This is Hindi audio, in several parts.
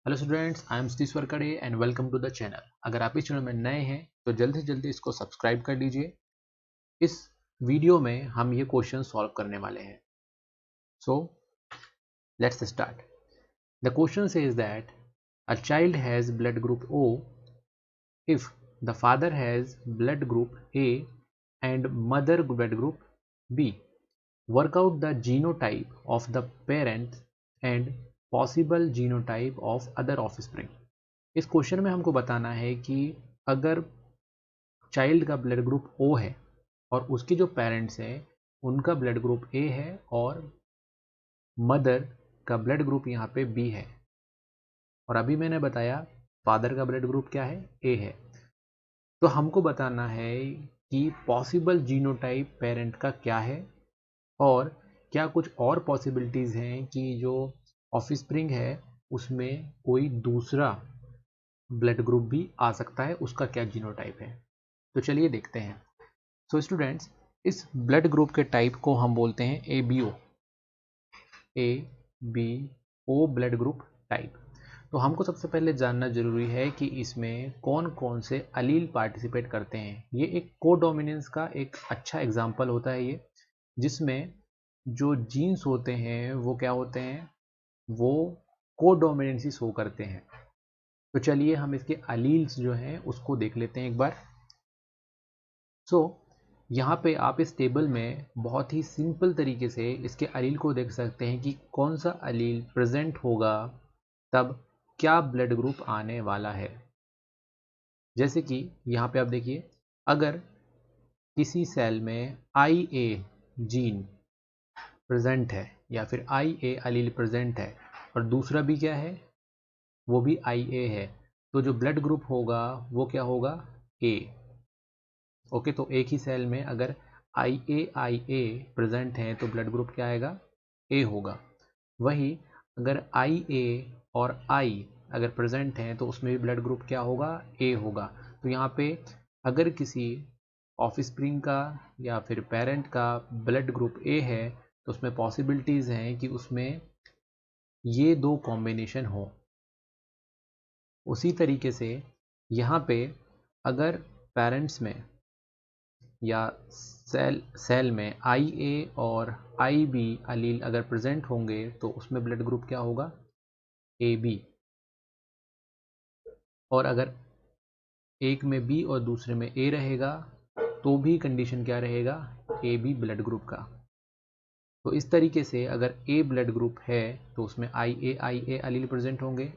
Hello students, I am Satish Varkade and welcome to the channel. अगर आप इस चैनल में नए हैं तो जल्दी से जल्दी इसको सब्सक्राइब कर लीजिए। इस वीडियो में हम ये क्वेश्चन सॉल्व करने वाले हैं। So let's start. The question says that a child has blood group O if the father has blood group A and mother blood group B. Work out the genotype of the parents and possible genotype of other offspring. इस क्वेश्चन में हमको बताना है कि अगर चाइल्ड का ब्लड ग्रुप O है और उसके जो पेरेंट्स हैं उनका ब्लड ग्रुप A है और मदर का ब्लड ग्रुप यहाँ पे B है, और अभी मैंने बताया फादर का ब्लड ग्रुप क्या है, A है। तो हमको बताना है कि पॉसिबल जीनोटाइप पेरेंट का क्या है और क्या कुछ और पॉसिबिलिटीज़ हैं कि जो ऑफस्प्रिंग है उसमें कोई दूसरा ब्लड ग्रुप भी आ सकता है, उसका क्या जीनोटाइप है। तो चलिए देखते हैं। सो स्टूडेंट्स, इस ब्लड ग्रुप के टाइप को हम बोलते हैं A B O blood group type. तो हमको सबसे पहले जानना जरूरी है कि इसमें कौन कौन से अलील पार्टिसिपेट करते हैं। ये एक कोडोमिनेंस का एक अच्छा एग्जाम्पल होता है ये, जिसमें जो जीन्स होते हैं वो क्या होते हैं, वो कोडोमिनेंसी शो करते हैं। तो चलिए हम इसके अलील्स जो हैं उसको देख लेते हैं एक बार। सो यहाँ पे आप इस टेबल में बहुत ही सिंपल तरीके से इसके अलील को देख सकते हैं कि कौन सा अलील प्रेजेंट होगा तब क्या ब्लड ग्रुप आने वाला है। जैसे कि यहाँ पे आप देखिए, अगर किसी सेल में IA जीन प्रेजेंट है या फिर IA अलील प्रेजेंट है और दूसरा भी क्या है, वो भी IA है, तो जो ब्लड ग्रुप होगा वो क्या होगा, A। ओके, तो एक ही सेल में अगर IA प्रेजेंट है तो ब्लड ग्रुप क्या आएगा, A होगा। वही अगर IA और I अगर प्रेजेंट हैं तो उसमें भी ब्लड ग्रुप क्या होगा, A होगा। तो यहाँ पे अगर किसी ऑफस्प्रिंग का या फिर पेरेंट का ब्लड ग्रुप A है तो उसमें पॉसिबिलिटीज़ हैं कि उसमें ये दो कॉम्बिनेशन हो। उसी तरीके से यहाँ पे अगर पेरेंट्स में या सेल में IA और IB अलील अगर प्रेजेंट होंगे तो उसमें ब्लड ग्रुप क्या होगा, AB। और अगर एक में B और दूसरे में A रहेगा तो भी कंडीशन क्या रहेगा, AB ब्लड ग्रुप का। तो इस तरीके से अगर A ब्लड ग्रुप है तो उसमें IA अलील प्रेजेंट होंगे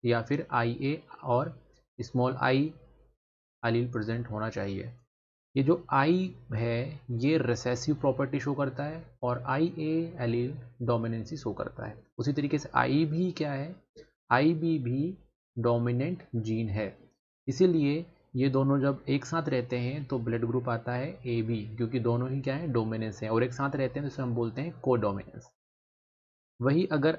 या फिर IA और स्मॉल I अलील प्रेजेंट होना चाहिए। ये जो I है ये रिसेसिव प्रॉपर्टी शो करता है और IA एलील डोमिनेंसी शो करता है। उसी तरीके से I भी क्या है, IB भी डोमिनेंट जीन है। इसीलिए ये दोनों जब एक साथ रहते हैं तो ब्लड ग्रुप आता है AB, क्योंकि दोनों ही क्या है, डोमिनेंस है और एक साथ रहते हैं तो इसे हम बोलते हैं कोडोमिनेंस। वही अगर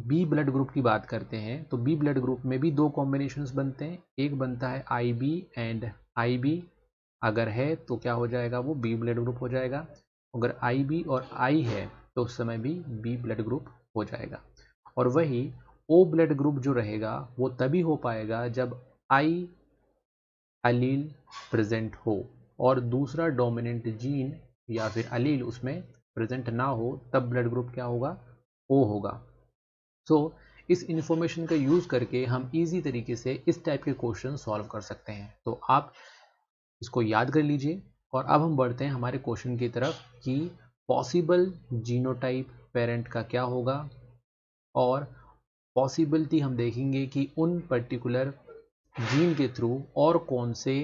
B ब्लड ग्रुप की बात करते हैं तो B ब्लड ग्रुप में भी दो कॉम्बिनेशंस बनते हैं। एक बनता है IB एंड IB, अगर है तो क्या हो जाएगा, वो B ब्लड ग्रुप हो जाएगा। अगर IB और I है तो उस समय भी B ब्लड ग्रुप हो जाएगा। और वही O ब्लड ग्रुप जो रहेगा वो तभी हो पाएगा जब I अलील प्रेजेंट हो और दूसरा डोमिनेंट जीन या फिर अलील उसमें प्रेजेंट ना हो, तब ब्लड ग्रुप क्या होगा, O होगा। सो इस इंफॉर्मेशन का यूज़ करके हम इजी तरीके से इस टाइप के क्वेश्चन सॉल्व कर सकते हैं। तो आप इसको याद कर लीजिए और अब हम बढ़ते हैं हमारे क्वेश्चन की तरफ कि पॉसिबल जीनोटाइप पेरेंट का क्या होगा, और पॉसिबिलिटी हम देखेंगे कि उन पर्टिकुलर जीन के थ्रू और कौन से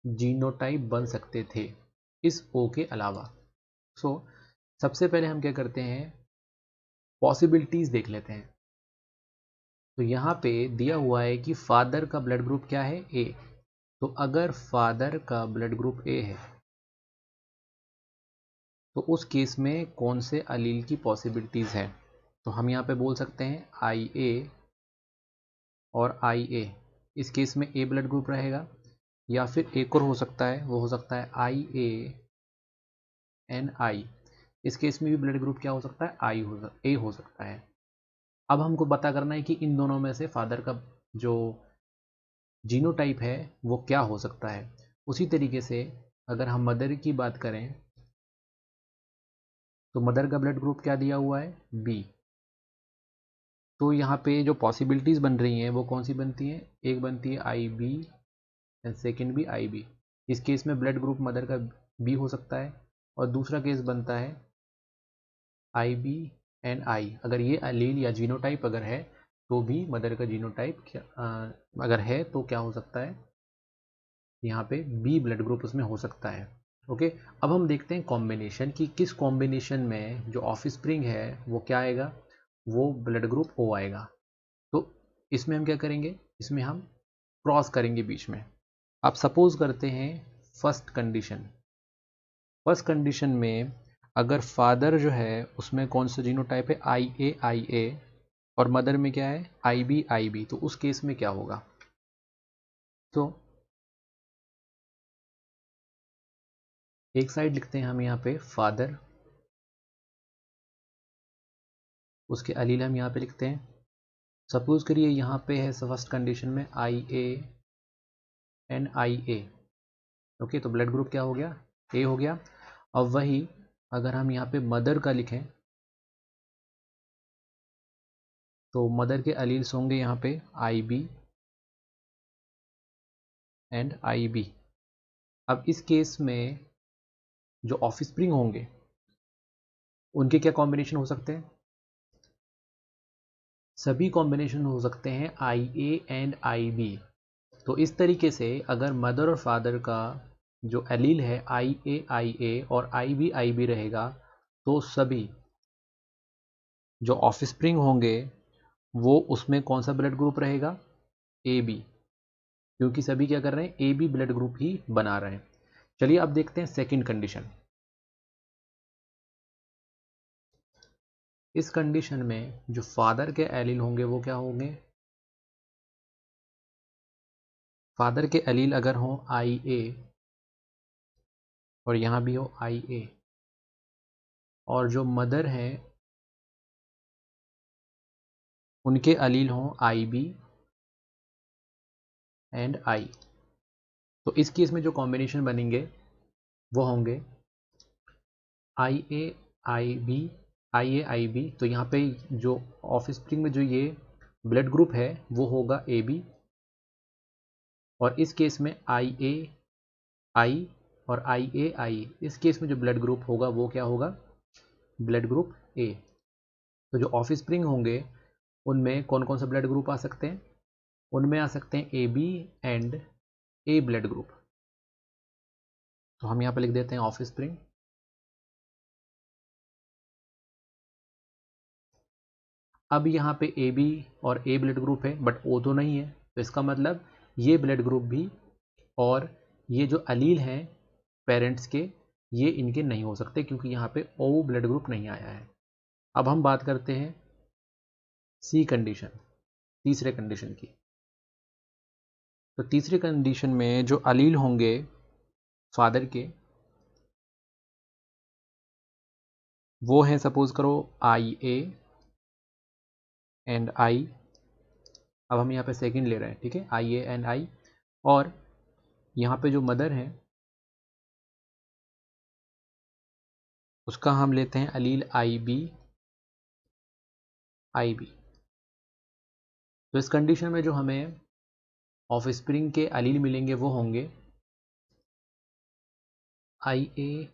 जीनोटाइप बन सकते थे इस O के अलावा। सो सबसे पहले हम क्या करते हैं, पॉसिबिलिटीज़ देख लेते हैं। तो यहाँ पे दिया हुआ है कि फादर का ब्लड ग्रुप क्या है, A। तो अगर फादर का ब्लड ग्रुप A है तो उस केस में कौन से अलील की पॉसिबिलिटीज़ है। तो हम यहाँ पे बोल सकते हैं IA और IA। इस केस में A ब्लड ग्रुप रहेगा, या फिर एक और हो सकता है, वो हो सकता है IA एंड I। इस केस में भी ब्लड ग्रुप क्या हो सकता है, A हो सकता है। अब हमको पता करना है कि इन दोनों में से फादर का जो जीनोटाइप है वो क्या हो सकता है। उसी तरीके से अगर हम मदर की बात करें तो मदर का ब्लड ग्रुप क्या दिया हुआ है, बी। तो यहाँ पे जो पॉसिबिलिटीज़ बन रही हैं वो कौन सी बनती हैं, एक बनती है आई बी एंड सेकेंड भी आई बी। इस केस में ब्लड ग्रुप मदर का बी हो सकता है, और दूसरा केस बनता है आई बी एंड आई। अगर ये एलील या जीनोटाइप अगर है तो भी मदर का जीनोटाइप अगर है तो क्या हो सकता है, यहाँ पे बी ब्लड ग्रुप उसमें हो सकता है। ओके, अब हम देखते हैं कॉम्बिनेशन कि किस कॉम्बिनेशन में जो ऑफस्प्रिंग है वो क्या आएगा, वो ब्लड ग्रुप ओ आएगा। तो इसमें हम क्या करेंगे, इसमें हम क्रॉस करेंगे बीच में। आप सपोज करते हैं फर्स्ट कंडीशन में अगर फादर जो है उसमें कौन सा जीनोटाइप है, आई ए, और मदर में क्या है, आई बी, तो उस केस में क्या होगा। तो एक साइड लिखते हैं हम यहाँ पे फादर, उसके अलील हम यहाँ पे लिखते हैं। सपोज करिए यहाँ पे है फर्स्ट कंडीशन में I A and I A. Okay, तो ब्लड ग्रुप क्या हो गया, ए हो गया। अब वही अगर हम यहाँ पे मदर का लिखें तो मदर के अलील्स होंगे यहाँ पे आई बी एंड आई बी। अब इस केस में जो ऑफस्प्रिंग होंगे उनके क्या कॉम्बिनेशन हो सकते हैं, सभी कॉम्बिनेशन हो सकते हैं आई ए एंड आई बी। तो इस तरीके से अगर मदर और फादर का जो एलील है आई ए और आई बी रहेगा, तो सभी जो ऑफस्प्रिंग होंगे वो उसमें कौन सा ब्लड ग्रुप रहेगा, ए बी, क्योंकि सभी क्या कर रहे हैं, ए बी ब्लड ग्रुप ही बना रहे हैं। चलिए अब देखते हैं सेकंड कंडीशन। इस कंडीशन में जो फादर के एलील होंगे वो क्या होंगे, फादर के एलील अगर हो आई ए और यहाँ भी हो आई ए, और जो मदर है उनके एलील हों आई बी एंड आई, तो इस केस में जो कॉम्बिनेशन बनेंगे वो होंगे आई ए आई बी। तो यहाँ पे जो ऑफस्प्रिंग में जो ये ब्लड ग्रुप है वो होगा ए बी, और इस केस में आई और आई, इस केस में जो ब्लड ग्रुप होगा वो क्या होगा, ब्लड ग्रुप ए। तो जो ऑफस्प्रिंग होंगे उनमें कौन कौन सा ब्लड ग्रुप आ सकते हैं, उनमें आ सकते हैं A B and A blood group. तो हम यहाँ पे लिख देते हैं ऑफस्प्रिंग। अब यहाँ पे ए बी और ए ब्लड ग्रुप है बट ओ तो नहीं है, तो इसका मतलब ये ब्लड ग्रुप भी और ये जो अलील हैं पेरेंट्स के, ये इनके नहीं हो सकते क्योंकि यहाँ पे ओ ब्लड ग्रुप नहीं आया है। अब हम बात करते हैं सी कंडीशन, तीसरे कंडीशन की। तो तीसरे कंडीशन में जो अलील होंगे फादर के वो हैं, सपोज करो आई ए एंड आई। अब हम यहाँ पे सेकंड ले रहे हैं, ठीक है, आई ए एंड आई। और यहाँ पे जो मदर है उसका हम लेते हैं अलील आई बी। तो इस कंडीशन में जो हमें ऑफस्प्रिंग के अलील मिलेंगे वो होंगे I A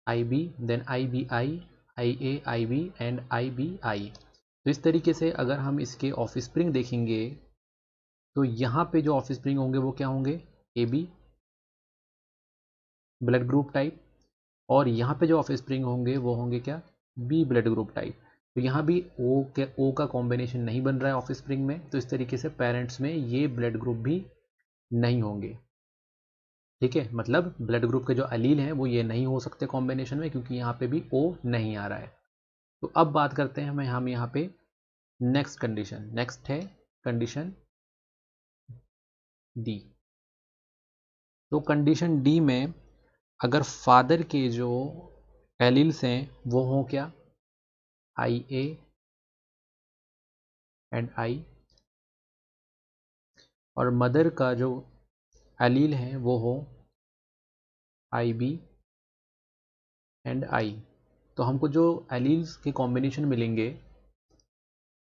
I B, then I B and I. तो इस तरीके से अगर हम इसके ऑफस्प्रिंग देखेंगे तो यहाँ पे जो ऑफस्प्रिंग होंगे वो क्या होंगे, A B blood group type, और यहाँ पे जो ऑफस्प्रिंग होंगे वो होंगे क्या, बी ब्लड ग्रुप टाइप। तो यहाँ भी ओ का कॉम्बिनेशन नहीं बन रहा है ऑफस्प्रिंग में, तो इस तरीके से पेरेंट्स में ये ब्लड ग्रुप भी नहीं होंगे। ठीक है, मतलब ब्लड ग्रुप के जो अलील हैं वो ये नहीं हो सकते कॉम्बिनेशन में क्योंकि यहाँ पे भी ओ नहीं आ रहा है। तो अब बात करते हैं हम यहाँ पे नेक्स्ट कंडीशन, नेक्स्ट है कंडीशन डी। तो कंडीशन डी में अगर फादर के जो एलील्स हैं वो हों क्या, आई ए एंड आई, और मदर का जो एलील है वो हो आई बी एंड आई। तो हमको जो एलील्स के कॉम्बिनेशन मिलेंगे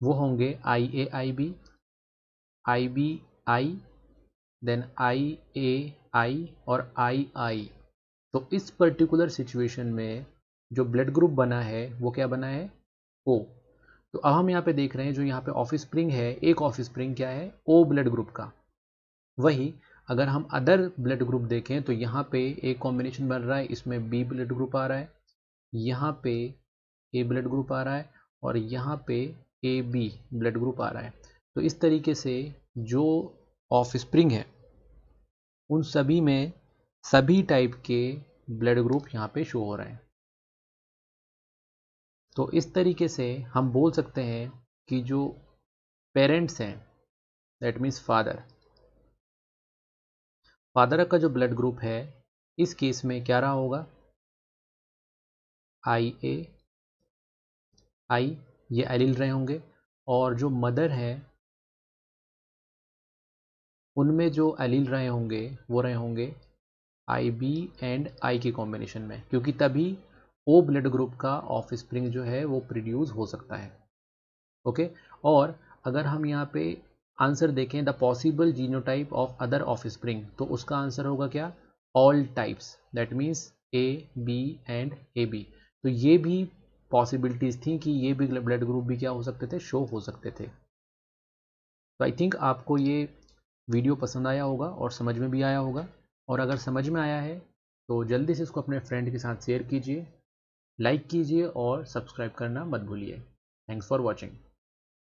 वो होंगे I A I B, I B I, then I A I और आई आई। तो इस पर्टिकुलर सिचुएशन में जो ब्लड ग्रुप बना है वो क्या बना है, ओ। तो अब हम यहाँ पे देख रहे हैं जो यहाँ पे ऑफ स्प्रिंग है, एक ऑफ स्प्रिंग क्या है, ओ ब्लड ग्रुप का। वही अगर हम अदर ब्लड ग्रुप देखें तो यहाँ पे एक कॉम्बिनेशन बन रहा है, इसमें बी ब्लड ग्रुप आ रहा है, यहाँ पे ए ब्लड ग्रुप आ रहा है और यहाँ पे ए बी ब्लड ग्रुप आ रहा है। तो इस तरीके से जो ऑफ स्प्रिंग है उन सभी में सभी टाइप के ब्लड ग्रुप यहाँ पे शो हो रहे हैं। तो इस तरीके से हम बोल सकते हैं कि जो पेरेंट्स हैं, दैट मीन्स फादर का जो ब्लड ग्रुप है इस केस में क्या रहा होगा, आई ए आई, ये एलील रहे होंगे, और जो मदर है उनमें जो एलील रहे होंगे वो रहे होंगे आई बी एंड आई के कॉम्बिनेशन में, क्योंकि तभी ओ ब्लड ग्रुप का ऑफ स्प्रिंग जो है वो प्रोड्यूस हो सकता है। ओके, और अगर हम यहाँ पे आंसर देखें the possible genotype of other offspring, तो उसका आंसर होगा क्या, all types, that means A B and A B. तो ये भी पॉसिबिलिटीज़ थी कि ये भी ब्लड ग्रुप भी क्या हो सकते थे, शो हो सकते थे। तो आई थिंक आपको ये वीडियो पसंद आया होगा और समझ में भी आया होगा, और अगर समझ में आया है तो जल्दी से इसको अपने फ्रेंड के साथ शेयर कीजिए, लाइक कीजिए और सब्सक्राइब करना मत भूलिए। Thanks for watching.